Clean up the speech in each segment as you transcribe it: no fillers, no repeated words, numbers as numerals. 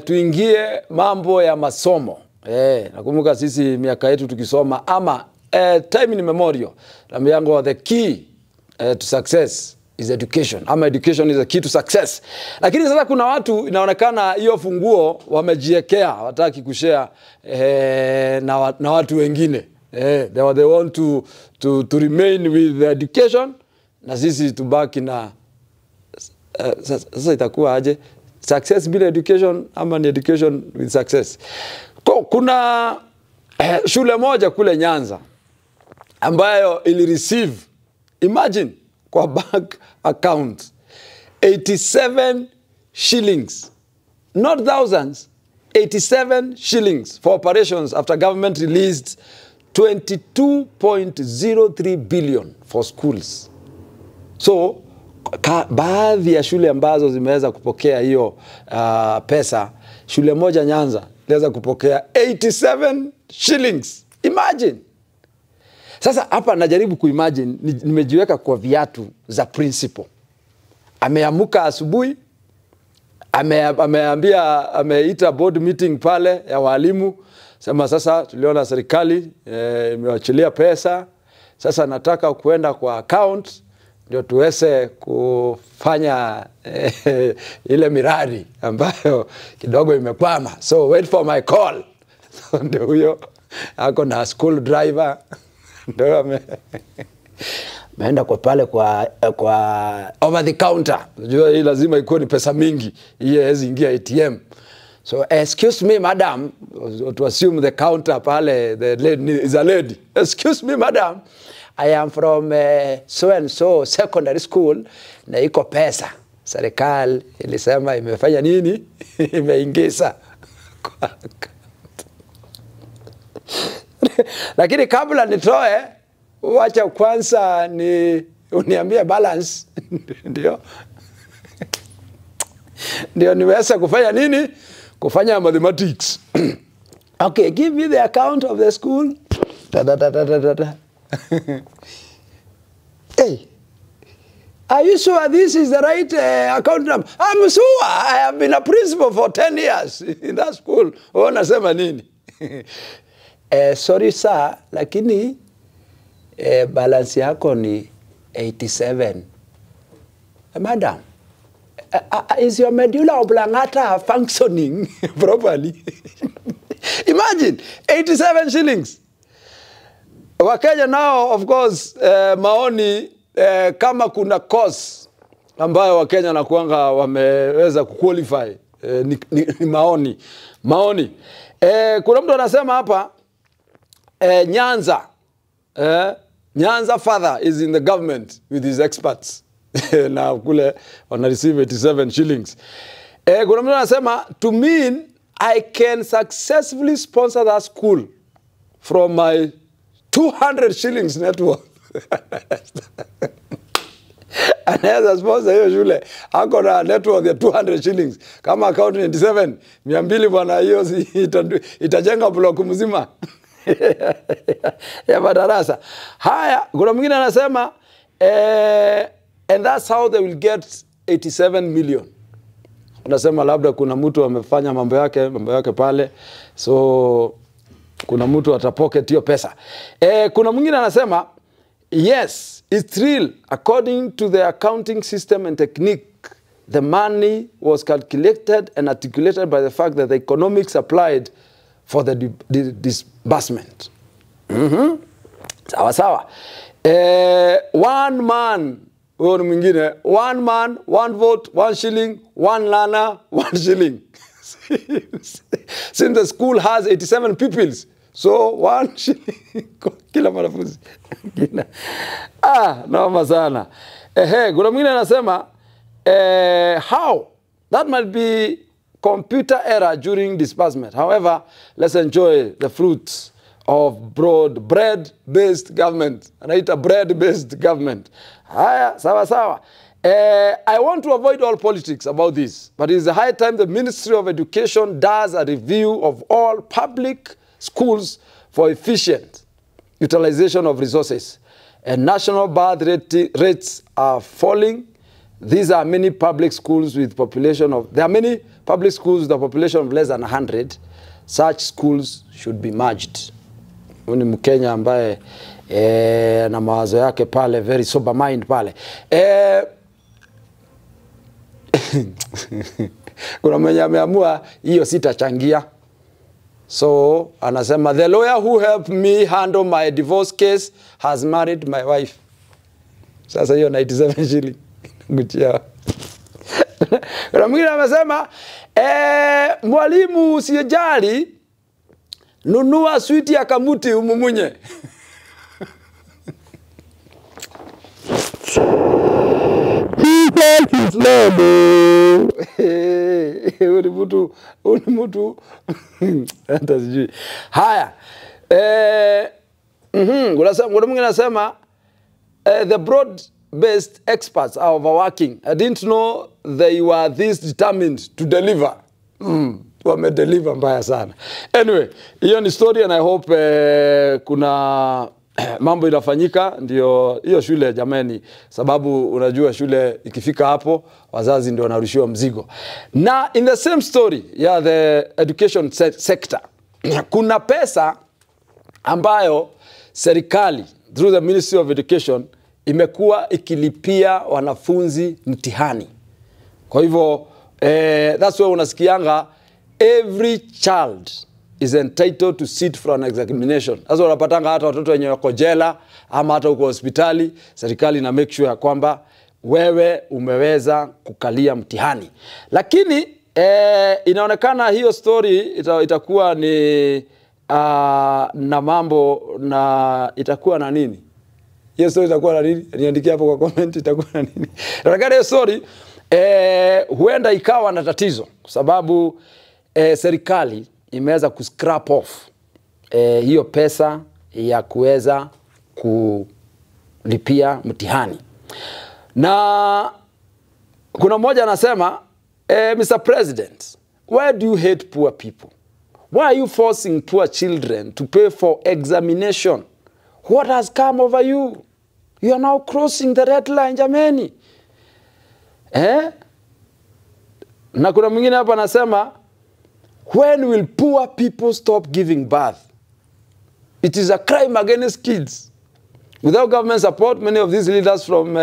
tuingie mambo ya masomo. Nakumbuka sisi miaka yetu tukisoma ama time in memorial. Nambiango the key to success is education. Ama education is the key to success. Lakini sasa kuna watu inaonekana hiyo funguo wamejiekea, wataki kushare na watu wengine. They want to remain with the education na sisi tubaki na sasa itakuwa aje? Success bila education ama ni education with success? Kuna shule moja kule Nyanza ambayo ili receive, imagine, kwa bank account 87 shillings, not thousands, 87 shillings for operations after government released 22.03 billion for schools. So baadhi ya shule ambazo zimeweza kupokea hiyo pesa, shule moja Nyanza inaweza kupokea 87 shillings. Imagine. Sasa hapa najaribu kuimagine, nimejiweka kwa viatu za principal. Ameamuka asubuhi, ameita board meeting pale ya walimu, sema sasa tuliona serikali imewachilia pesa, sasa nataka kuenda kwa account ndio tuweze kufanya ile miradi ambayo kidogo imekwama. So wait for my call. So ndio huyo ako na school driver ndio ameenda kwa pale kwa over the counter. Unajua hii lazima ikuwe ni pesa mingi, hii haiwezi ingia ATM. So excuse me madam, to assume the counter pale the lady is a lady. Excuse me madam, I am from so and so secondary school na iko pesa. Serikali ilisema imefanya nini? Imeingiza. Lakini kabla nitoe, wacha kwanza uniambie balance. Ndio niweza kufanya nini? Kufanya mathematics. Okay, give me the account of the school. Hey, are you sure this is the right account number? I'm sure. I have been a principal for 10 years in that school. Unasema nini? Sorry sir, lakini balance yako ni 87. Madam, is your medulla oblongata functioning properly? Imagine, 87 shillings. Wakenya now, of course, maoni kama kuna course ambayo Wakenya na kuanga wameweza kuqualify, ni maoni. Kuna mtu anasema hapa, Nyanza, Nyanza father is in the government with his experts. Na kule wana receive 87 shillings. Kuna mtu anasema, to mean I can successfully sponsor that school from my 200 shillings net worth. Anaweza sponsor hiyo shule ako na net worth ya 200 shillings. Kama account 27, 200 bwana, hiyo itajenga block mzima ya madarasa. Haya, kuna mwingine anasema and that's how they will get 87 million. Unasema labda kuna mtu amefanya mambo yake pale, so kuna mtu atapocket hiyo pesa. Kuna mwingine anasema, yes, it's real. According to the accounting system and technique, the money was calculated and articulated by the fact that the economics applied for the disbursement. Sawa sawa. One man, mwingine, one man, one vote, 1 shilling, one learner, 1 shilling. Since the school has 87 pupils, so 1 shilling kila mwanafunzi. Naoma sana. Kuna mwingine anasema, how? That might be computer error during disbursement. However, let's enjoy the fruits of bread-based government. Anaita bread-based government. Haya, sawa sawa. I want to avoid all politics about this, but it is a high time the Ministry of Education does a review of all public schools for efficient utilization of resources. And national birth rates are falling. These are many public schools with population of, there are many public schools with a population of less than 100. Such schools should be merged. Ni Mkenya ambaye na mawazo yake pale, very sober mind pale. Kuna mwenye ameamua hiyo sitachangia. So anasema the lawyer who helped me handle my divorce case has married my wife. Sasa hiyo 97 shilling. Ngutia. Kuna mwingine amesema mwalimu usijali, nunua switi ya kamuti umumunye. Unimutu hata sijui. Haya. Kuna mwingine anasema the broad-based experts are overworking. I didn't know they were this determined to deliver. Wamedeliver mbaya sana. Anyway, hiyo ni story and I hope kuna mambo inafanyika, ndio hiyo shule jamani, sababu unajua shule ikifika hapo wazazi ndio wanarushiwa mzigo. Na in the same story ya the education sector, kuna pesa ambayo serikali through the Ministry of Education imekuwa ikilipia wanafunzi mtihani. Kwa hivyo that's why unasikianga every child is entitled to sit for an examination. Sasa unapatanga hata watoto wenye wako jela ama hata uko hospitali, serikali na make sure ya kwamba wewe umeweza kukalia mtihani. Lakini inaonekana hiyo story itakuwa ni na mambo na itakuwa na nini? Hiyo story itakuwa na nini? Niandikie hapo kwa comment itakuwa na nini. Nataka hiyo story huenda ikawa na tatizo kwa sababu serikali imeweza kuscrap off hiyo pesa ya kuweza kulipia mtihani. Na kuna mmoja anasema Mr. President, why do you hate poor people? Why are you forcing poor children to pay for examination? What has come over you? You are now crossing the red line, jameni. Na kuna mwingine hapa anasema, when will poor people stop giving birth? It is a crime against kids. Without government support, many of these leaders from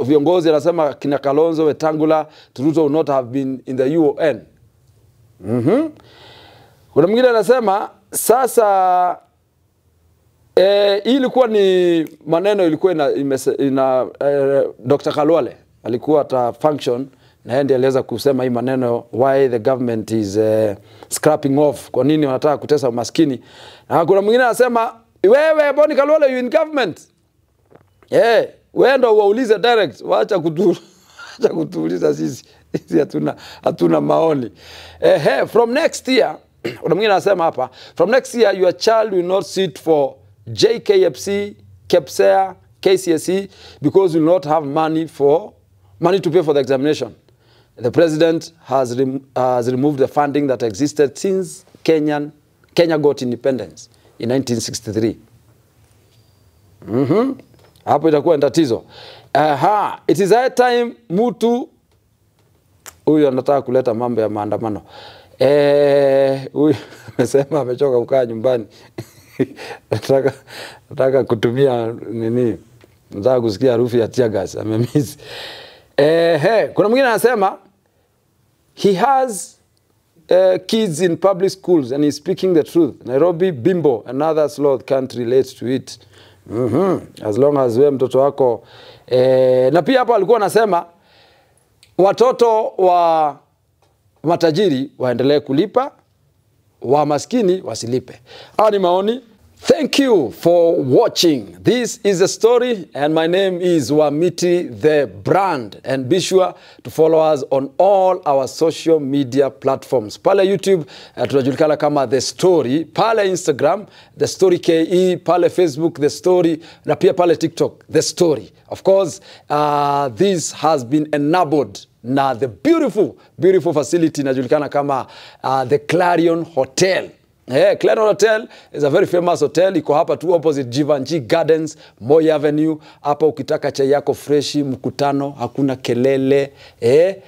viongozi anasema kina Kalonzo, Wetangula, Ruto will not have been in the UON. Kuna mwingine anasema sasa ilikuwa ni maneno ilikuwa Dr. Kalwale alikuwa ata function na yeye ndiye aliweza kusema hii maneno, why the government is scrapping off, kwa nini wanataka kutesa maskini. Na kuna mwingine anasema wewe Boni Kalwale, you in government, wewe ndo waulize direct, waacha kutuuliza sisi hatuna maoni. From next year kuna mwingine anasema hapa, from next year your child will not sit for JKFC, KPSEA, KCSE because you will not have money to pay for the examination. The president has removed the funding that existed since Kenya got independence in 1963. Hapo itakuwa tatizo. It is high time mtu huyu anataka kuleta mambo ya maandamano. Huyu amesema amechoka kukaa nyumbani. Nataka kutumia nini? Nataka kusikia harufu ya tear gas. Amemiss. Kuna mwingine anasema he has kids in public schools and he's speaking the truth. Nairobi, Bimbo, another sloth can't relate to it. As long as we mtoto wako na pia hapo alikuwa anasema watoto wa matajiri waendelee kulipa, wa maskini wasilipe. Haya ni maoni. Thank you for watching. This is a story and my name is Wamiti the Brand, and be sure to follow us on all our social media platforms. Pale YouTube tunajulikana kama The Story, pale Instagram The Story KE, pale Facebook The Story, na pia pale TikTok The Story. Of course, this has been enabled na the beautiful facility inajulikana kama the Clarion Hotel. Clarion Hotel is a very famous hotel. Iko hapa tu opposite Givenchy Gardens, Moi Avenue. Hapa ukitaka chai yako freshi, mkutano, hakuna kelele.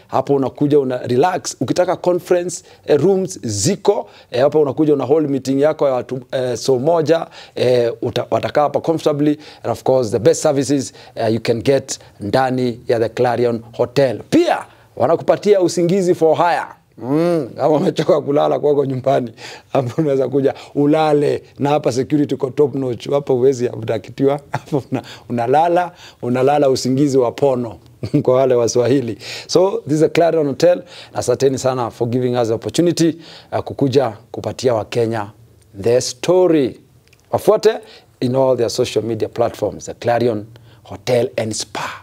Hapa unakuja una relax. Ukitaka conference rooms ziko. Hapa unakuja una hold meeting yako ya watu so moja. Watakaa hapa comfortably. And of course the best services you can get ndani ya the Clarion Hotel. Pia wanakupatia usingizi for hire. Kama umechoka kulala kwako nyumbani, hapo unaweza kuja ulale, na hapa security kwa top notch. Hapa uwezi abdakitiwa, hapo unalala usingizi wa pono kwa wale Waswahili. So this is a Clarion Hotel. Asanteni sana for giving us the opportunity kukuja kupatia wa Kenya the story. Wafuate in all their social media platforms, the Clarion Hotel and Spa.